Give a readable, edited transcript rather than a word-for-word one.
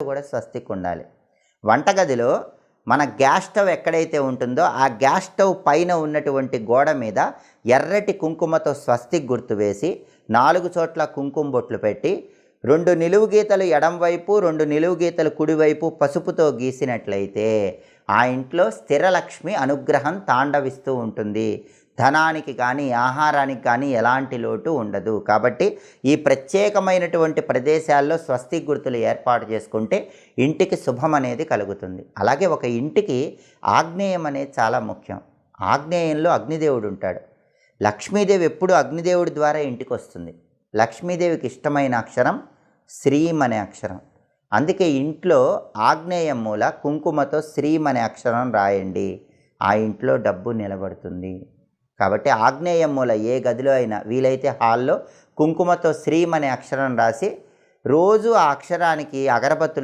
కూడా స్వస్తిక్ ఉండాలి. వంటగదిలో మన గ్యాస్ స్టవ్ ఎక్కడైతే ఉంటుందో ఆ గ్యాస్ స్టవ్ పైన ఉన్నటువంటి గోడ మీద ఎర్రటి కుంకుమతో స్వస్తిక్ గుర్తు వేసి 4 చోట్ల కుంకుమ బొట్లు పెట్టి 2 నిలువు గీతలు ఎడంవైపు 2 నిలువు గీతలు కుడివైపు పసుపుతో గీసినట్లయితే ఆ ఇంట్లో స్థిరలక్ష్మి అనుగ్రహం తాండవిస్తూ ఉంటుంది. ధనానికి కానీ ఆహారానికి కానీ ఎలాంటి లోటు ఉండదు. కాబట్టి ఈ ప్రత్యేకమైనటువంటి ప్రదేశాల్లో స్వస్తిక్ గుర్తులు ఏర్పాటు చేసుకుంటే ఇంటికి శుభం అనేది కలుగుతుంది. అలాగే ఒక ఇంటికి ఆగ్నేయం అనేది చాలా ముఖ్యం. ఆగ్నేయంలో అగ్నిదేవుడు ఉంటాడు. లక్ష్మీదేవి ఎప్పుడు అగ్నిదేవుడి ద్వారా ఇంటికి వస్తుంది. లక్ష్మీదేవికి ఇష్టమైన అక్షరం శ్రీం అనే అక్షరం. అందుకే ఇంట్లో ఆగ్నేయం మూల కుంకుమతో శ్రీం అనే అక్షరం రాయండి. ఆ ఇంట్లో డబ్బు నిలబడుతుంది. కాబట్టి ఆగ్నేయం మూల ఏ గదిలో అయినా వీలైతే హాల్లో కుంకుమతో శ్రీం అనే అక్షరం రాసి రోజు ఆ అక్షరానికి అగరబత్తులు